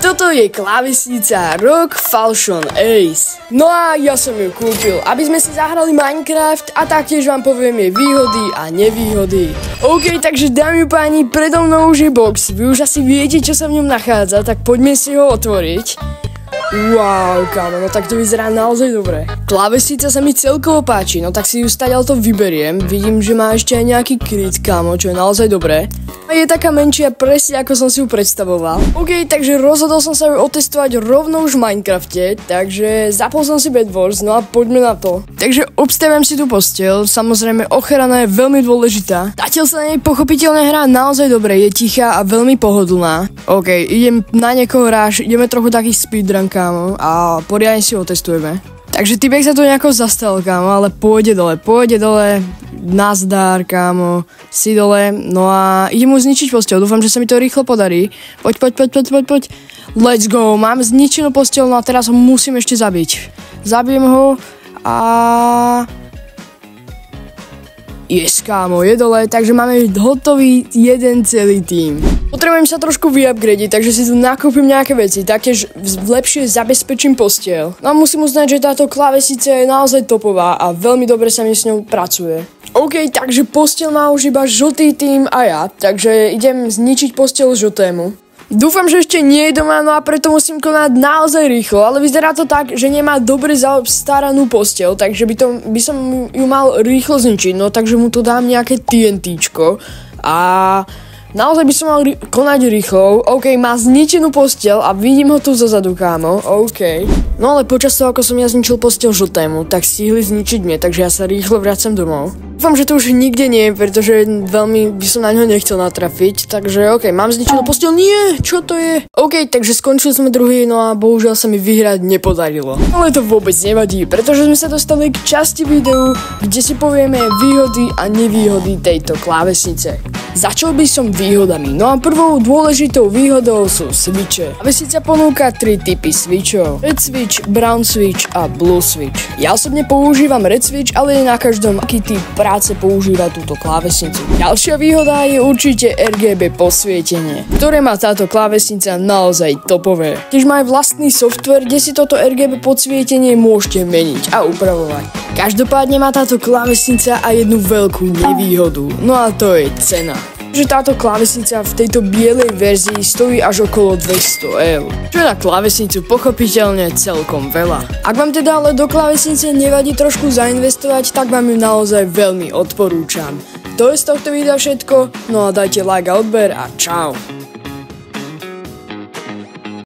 Toto je klávesnica ROG Falchion Ace. No a ja som ju kúpil, aby sme si zahrali Minecraft a taktiež vám poviem jej výhody a nevýhody. OK, takže dámy a páni, predo mnou už je box. Vy už asi viete, čo sa v ňom nachádza, tak poďme si ho otvoriť. Wow, kámo, no tak to vyzerá naozaj dobre. Klávesnica sa mi celkovo páči, no tak si ju stadiaľ to vyberiem. Vidím, že má ešte aj nejaký kryt, kámo, čo je naozaj dobré. A je taká menšia presne, ako som si ju predstavoval. OK, takže rozhodol som sa ju otestovať rovno už v Minecrafte, takže zapol som si Bed Wars, no a poďme na to. Takže obstaviam si tú posteľ, samozrejme ochrana je veľmi dôležitá. Zatiaľ sa na nej pochopiteľne hrá naozaj dobre, je tichá a veľmi pohodlná. OK, idem na niekoho ráž, ideme trochu taký speedrun, kámo, a poriadne si ho testujeme. Takže typek sa tu nejako zastal, kámo, ale pôjde dole, nazdar, kámo, si dole, no a idem mu zničiť posteľ, dúfam, že sa mi to rýchlo podarí. Poď, let's go, mám zničenú posteľ, no a teraz ho musím ešte zabiť. Zabijem ho a... Yes, kámo, je dole, takže máme hotový jeden celý tým. Potrebujem sa trošku vyupgradiť, takže si tu nakúpim nejaké veci, taktiež lepšie zabezpečím posteľ. No a musím uznať, že táto klávesnica je naozaj topová a veľmi dobre sa mi s ňou pracuje. OK, takže posteľ má už iba žltý tým a ja, takže idem zničiť posteľ žltému. Dúfam, že ešte nie je doma, no a preto musím konať naozaj rýchlo, ale vyzerá to tak, že nemá dobre zaobstaranú posteľ, takže by som ju mal rýchlo zničiť, no takže mu to dám nejaké TNTčko a naozaj by som mal konať rýchlo. OK, má zničenú posteľ a vidím ho tu zozadu, kámo, OK. No ale počas toho, ako som ja zničil posteľ žltému, tak stihli zničiť mne, takže ja sa rýchlo vracam domov. Dúfam, že to už nikde nie je, pretože veľmi by som na ňo nechcel natrafiť, takže OK, mám zničenú posteľ, nie, čo to je? OK, takže skončili sme druhý, no a bohužiaľ sa mi vyhrať nepodarilo. Ale to vôbec nevadí, pretože sme sa dostali k časti videu, kde si povieme výhody a nevýhody tejto klávesnice. Začal by som výhodami, no a prvou dôležitou výhodou sú switche. Klávesnica ponúka 3 typy switchov: red switch, brown switch a blue switch. Ja osobne používam red switch, ale je na každom aký typ práce používa túto klávesnicu. Ďalšia výhoda je určite RGB posvietenie, ktoré má táto klávesnica naozaj topové. Tiež má aj vlastný software, kde si toto RGB podsvietenie môžete meniť a upravovať. Každopádne má táto klávesnica aj jednu veľkú nevýhodu, no a to je cena. Že táto klávesnica v tejto bielej verzii stojí až okolo 200 €, čo je na klávesnicu pochopiteľne celkom veľa. Ak vám teda ale do klávesnice nevadí trošku zainvestovať, tak vám ju naozaj veľmi odporúčam. To je z tohto videa všetko, no a dajte like a odber a čau.